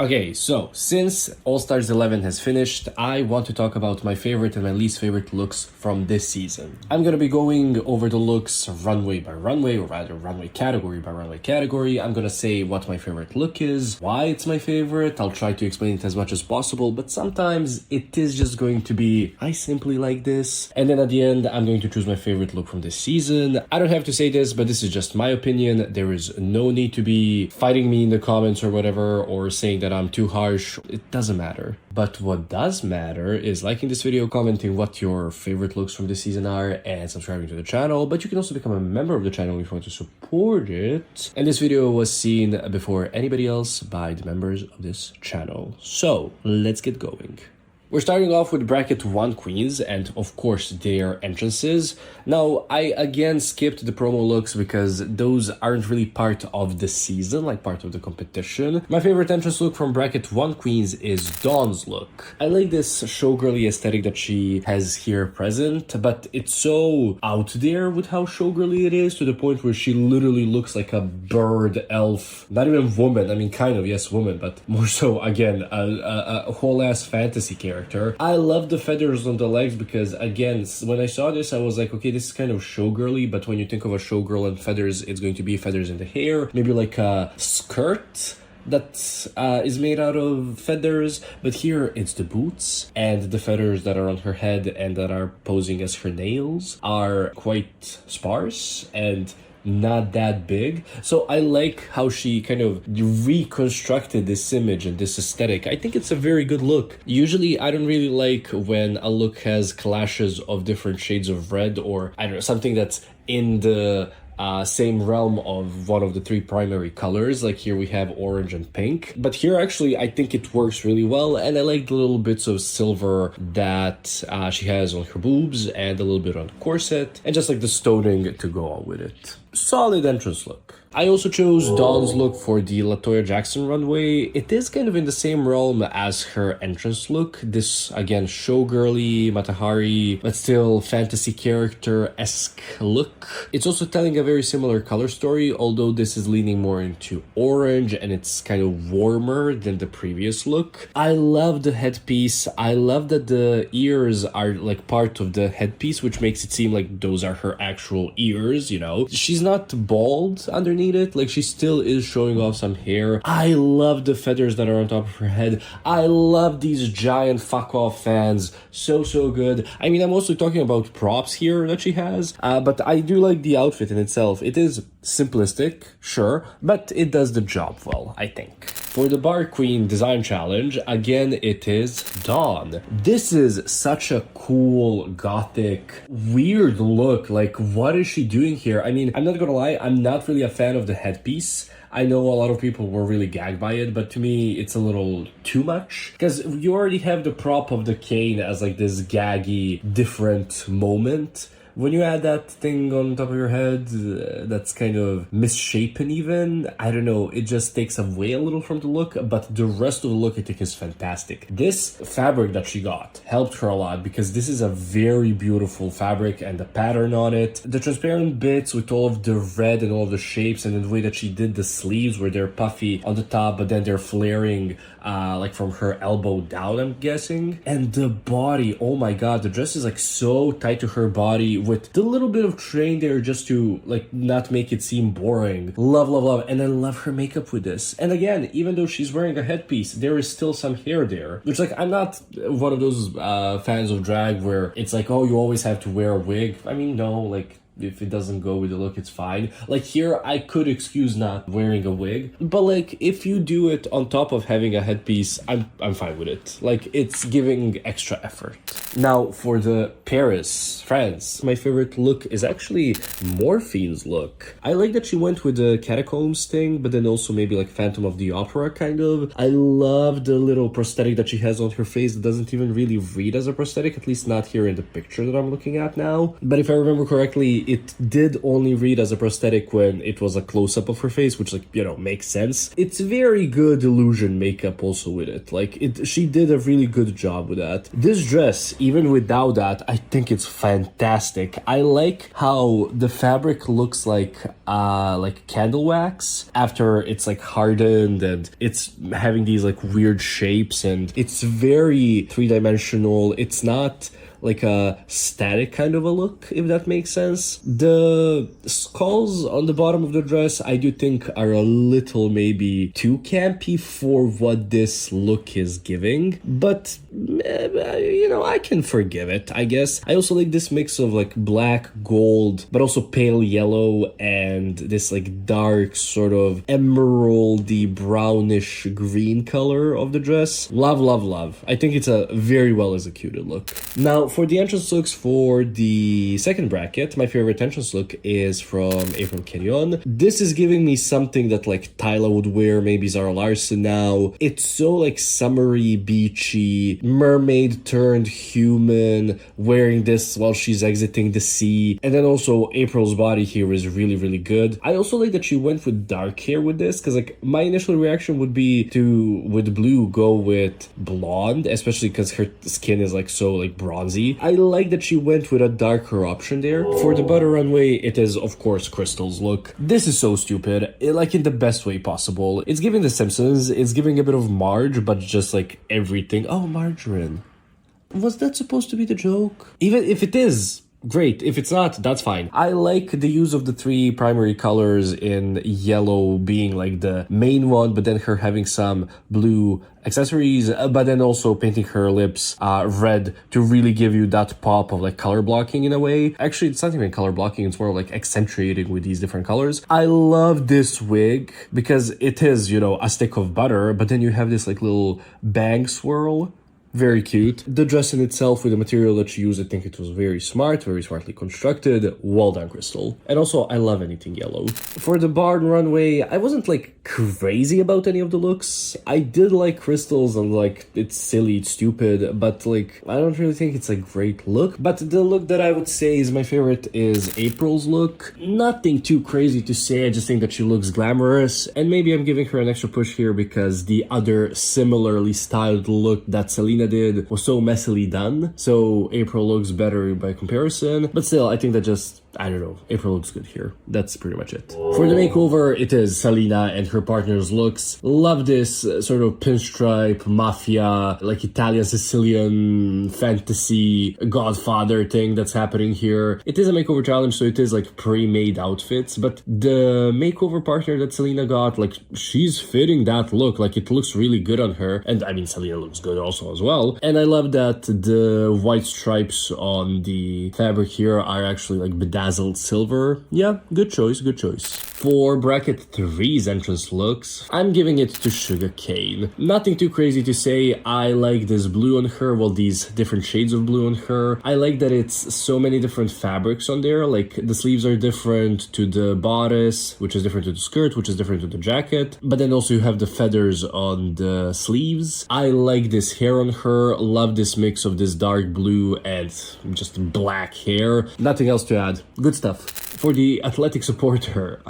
Okay, so since All Stars 11 has finished, I want to talk about my favorite and my least favorite looks from this season. I'm gonna be going over the looks runway by runway, or rather runway category by runway category. I'm gonna say what my favorite look is, why it's my favorite. I'll try to explain it as much as possible, but sometimes it is just going to be, I simply like this. And then at the end, I'm going to choose my favorite look from this season. I don't have to say this, but this is just my opinion. There is no need to be fighting me in the comments or whatever, or saying that I'm too harsh. It doesn't matter. But what does matter is liking this video, commenting what your favorite looks from this season are, and subscribing to the channel. But you can also become a member of the channel if you want to support it. And this video was seen before anybody else by the members of this channel. So let's get going. We're starting off with bracket 1 queens and of course their entrances. Now I again skipped the promo looks because those aren't really part of the season, like part of the competition. My favorite entrance look from bracket 1 queens is Dawn's look. I like this showgirly aesthetic that she has here present, but it's so out there with how showgirly it is, to the point where she literally looks like a bird elf. Not even woman, I mean kind of, yes, woman, but more so again a whole ass fantasy character. I love the feathers on the legs because, again, when I saw this, I was like, okay, this is kind of showgirly, but when you think of a showgirl and feathers, it's going to be feathers in the hair, maybe like a skirt that is made out of feathers, but here it's the boots, and the feathers that are on her head and that are posing as her nails are quite sparse and not that big. So I like how she kind of reconstructed this image and this aesthetic. I think it's a very good look. Usually I don't really like when a look has clashes of different shades of red, or I don't know, something that's in the same realm of one of the 3 primary colors. Like here we have orange and pink, but here actually I think it works really well, and I like the little bits of silver that she has on her boobs and a little bit on the corset, and just like the stoning to go on with it. Solid entrance look. I also chose Dawn's look for the LaToya Jackson runway. It is kind of in the same realm as her entrance look. This, again, showgirly, Matahari, but still fantasy character-esque look. It's also telling a very similar color story, although this is leaning more into orange and it's kind of warmer than the previous look. I love the headpiece. I love that the ears are like part of the headpiece, which makes it seem like those are her actual ears, you know? She's not bald underneath it, like she still is showing off some hair. I love the feathers that are on top of her head. I love these giant fuck off fans. So good. I mean, I'm also talking about props here that she has, but I do like the outfit in itself. It is simplistic, sure, but it does the job well, I think. For the Bar Queen Design Challenge, again, it is Dawn. This is such a cool, gothic, weird look. Like, what is she doing here? I mean, I'm not gonna lie, I'm not really a fan of the headpiece. I know a lot of people were really gagged by it, but to me, it's a little too much. Because you already have the prop of the Cain as like this gaggy, different moment. When you add that thing on top of your head, that's kind of misshapen even, I don't know, it just takes away a little from the look, but the rest of the look I think is fantastic. This fabric that she got helped her a lot because this is a very beautiful fabric and the pattern on it. The transparent bits with all of the red and all of the shapes, and the way that she did the sleeves where they're puffy on the top, but then they're flaring like from her elbow down, I'm guessing. And the body, oh my god, the dress is like so tight to her body, with the little bit of train there just to like not make it seem boring. Love. And I love her makeup with this. And again, even though she's wearing a headpiece, there is still some hair there, which, like, I'm not one of those fans of drag where it's like, oh, you always have to wear a wig. I mean, no, like, if it doesn't go with the look, it's fine. Like here, I could excuse not wearing a wig, but like if you do it on top of having a headpiece, I'm fine with it. Like, it's giving extra effort. Now for the Paris, France, my favorite look is actually Morphine's look. I like that she went with the catacombs thing, but then also maybe like Phantom of the Opera kind of. I love the little prosthetic that she has on her face that doesn't even really read as a prosthetic, at least not here in the picture that I'm looking at now. But if I remember correctly, it did only read as a prosthetic when it was a close-up of her face, which, like, you know, makes sense. It's very good illusion makeup also with it. Like, she did a really good job with that. This dress, even without that, I think it's fantastic. I like how the fabric looks like candle wax after it's like hardened, and it's having these like weird shapes, and it's very three-dimensional. It's not like a static kind of a look, if that makes sense. The skulls on the bottom of the dress, I do think are a little maybe too campy for what this look is giving, but you know, I can forgive it, I guess. I also like this mix of like black, gold, but also pale yellow, and this like dark sort of emeraldy brownish green color of the dress. Love, love, love. I think it's a very well executed look. Now, for the entrance looks for the second bracket, my favorite entrance look is from April Carrión. This is giving me something that like Tyla would wear, maybe Zara Larsson now. It's so like summery, beachy, mermaid turned human, wearing this while she's exiting the sea. And then also April's body here is really, really good. I also like that she went with dark hair with this, because like my initial reaction would be to, with blue, go with blonde, especially because her skin is like so like bronzy. I like that she went with a darker option there. For the Butter Runway, it is of course Crystal's look. This is so stupid, like in the best way possible. It's giving The Simpsons, it's giving a bit of Marge, but just like everything. Oh, margarine. Was that supposed to be the joke? Even if it is, great. If it's not, that's fine. I like the use of the three primary colors, in yellow being like the main one, but then her having some blue accessories, but then also painting her lips red to really give you that pop of like color blocking in a way. Actually, it's not even color blocking, it's more like accentuating with these different colors. I love this wig because it is, you know, a stick of butter, but then you have this like little bang swirl. Very cute. The dress in itself, with the material that she used, I think it was very smart, very smartly constructed. Well done, Crystal. And also, I love anything yellow. For the Barn Runway, I wasn't like crazy about any of the looks. I did like Crystal's, and like it's silly, it's stupid, but like I don't really think it's a great look. But the look that I would say is my favorite is April's look. Nothing too crazy to say, I just think that she looks glamorous, and maybe I'm giving her an extra push here because the other similarly styled look that Salina did was so messily done, so April looks better by comparison. But still, I think that just, I don't know, April looks good here. That's pretty much it. For the makeover, it is Salina and her partner's looks. Love this sort of pinstripe, mafia, like Italian, Sicilian, fantasy, Godfather thing that's happening here. It is a makeover challenge, so it is like pre-made outfits, but the makeover partner that Salina got, like she's fitting that look, like it looks really good on her. And I mean, Salina looks good also as well. And I love that the white stripes on the fabric here are actually like bedazzled silver. Yeah, good choice, good choice. For bracket 3's entrance looks, I'm giving it to Shuga Cain. Nothing too crazy to say. I like this blue on her, well, these different shades of blue on her. I like that it's so many different fabrics on there, like the sleeves are different to the bodice, which is different to the skirt, which is different to the jacket, but then also you have the feathers on the sleeves. I like this hair on her, love this mix of this dark blue and just black hair. Nothing else to add. Good stuff. For the athletic supporter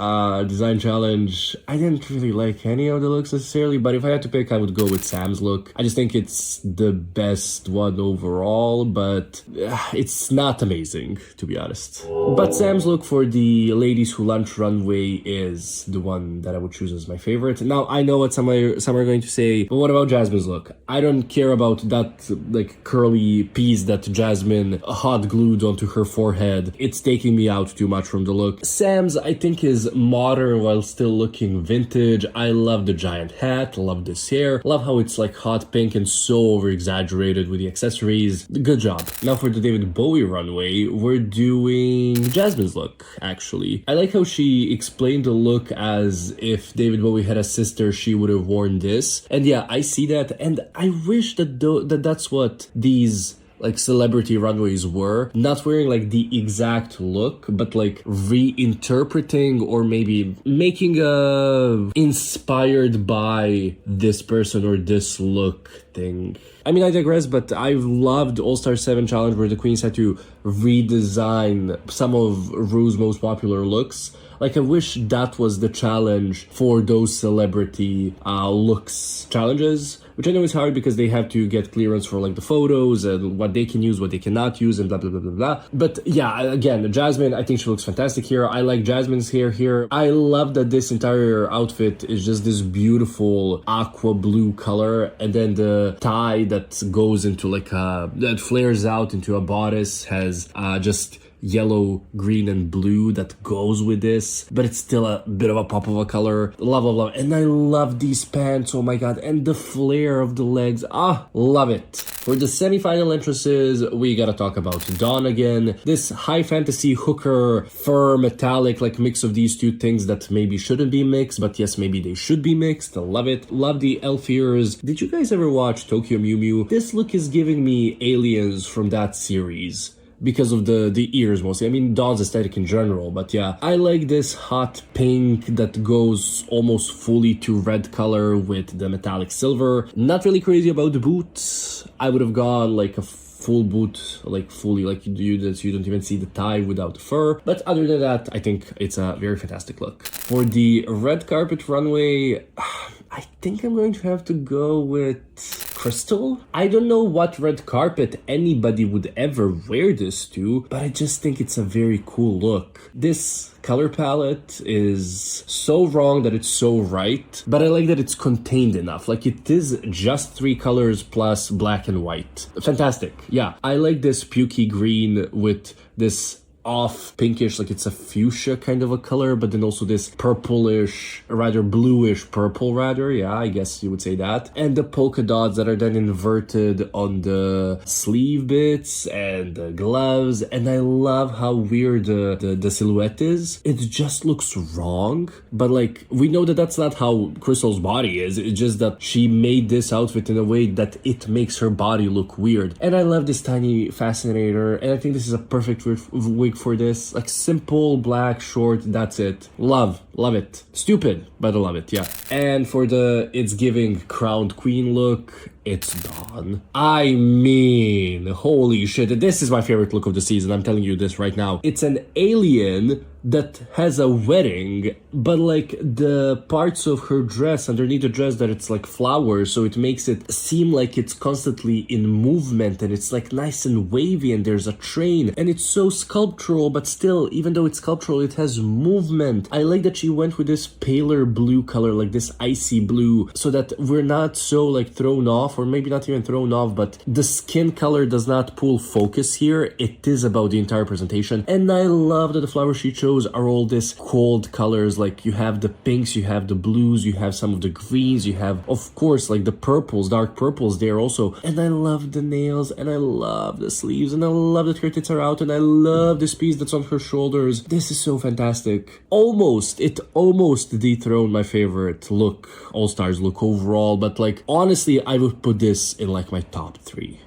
design challenge, I didn't really like any of the looks necessarily, but if I had to pick, I would go with Sam's look. I just think it's the best one overall, but it's not amazing, to be honest. But Sam's look for the Ladies Who Lunch Runway is the one that I would choose as my favorite. Now, I know what some are going to say, but what about Jasmine's look? I don't care about that like curly piece that Jasmine hot glued onto her forehead. It's taking me out too much from the look. Sam's, I think, is modern while still looking vintage. I love the giant hat, love this hair, love how it's like hot pink and so over exaggerated with the accessories. Good job. Now for the David Bowie runway, we're doing Jasmine's look, actually. I like how she explained the look as if David Bowie had a sister, she would have worn this. And yeah, I see that, and I wish that that's what these like celebrity runways were, not wearing like the exact look, but like reinterpreting or maybe making a inspired by this person or this look thing. I mean, I digress, but I've loved All-Star 7 Challenge where the queens had to redesign some of Ru's most popular looks. Like, I wish that was the challenge for those celebrity looks challenges, which I know is hard because they have to get clearance for like the photos and what what they can use, what they cannot use, and blah, blah, blah, blah, blah. But yeah, again, Jasmine, I think she looks fantastic here. I like Jasmine's hair here. I love that this entire outfit is just this beautiful aqua blue color, and then the tie that goes into like that flares out into a bodice has just yellow, green, and blue that goes with this, but it's still a bit of a pop of a color. Love, love, love. And I love these pants, oh my god, and the flare of the legs, love it. For the semi-final entrances, we gotta talk about Dawn again. This high fantasy hooker, fur, metallic, like mix of these two things that maybe shouldn't be mixed, but yes, maybe they should be mixed. I love it. Love the elf ears. Did you guys ever watch Tokyo Mew Mew? This look is giving me aliens from that series, because of the ears mostly. I mean, Dawn's aesthetic in general, but yeah. I like this hot pink that goes almost fully to red color with the metallic silver. Not really crazy about the boots. I would have gone like a full boot, like fully, like you don't even see the tie without the fur. But other than that, I think it's a very fantastic look. For the red carpet runway, I think I'm going to have to go with Crystal. I don't know what red carpet anybody would ever wear this to, but I just think it's a very cool look. This color palette is so wrong that it's so right, but I like that it's contained enough. Like, it is just 3 colors plus black and white. Fantastic. Yeah, I like this pukey green with this off pinkish, like it's a fuchsia kind of a color, but then also this purplish, rather bluish purple rather, yeah, I guess you would say that. And the polka dots that are then inverted on the sleeve bits and the gloves, and I love how weird the silhouette is. It just looks wrong, but like, we know that that's not how Crystal's body is. It's just that she made this outfit in a way that it makes her body look weird. And I love this tiny fascinator, and I think this is a perfect wig for this. Like, simple black short, that's it. Love it. Stupid, but I love it, yeah. And for the it's giving crowned queen look, it's Dawn. I mean, holy shit, this is my favorite look of the season, I'm telling you this right now. It's an alien that has a wedding, but like the parts of her dress, underneath the dress, that it's like flowers, so it makes it seem like it's constantly in movement, and it's like nice and wavy, and there's a train, and it's so sculptural, but still, even though it's sculptural, it has movement. I like that she went with this paler blue color, like this icy blue, so that we're not so like thrown off, or maybe not even thrown off, but the skin color does not pull focus here. It is about the entire presentation, and I love that the flowers she chose are all this cold colors. Like, you have the pinks, you have the blues, you have some of the greens, you have, of course, like the purples, dark purples there also. And I love the nails, and I love the sleeves, and I love that her tits are out, and I love this piece that's on her shoulders. This is so fantastic. It almost dethroned my favorite look, All Stars look overall, but like, honestly, I would put this in like my top 3.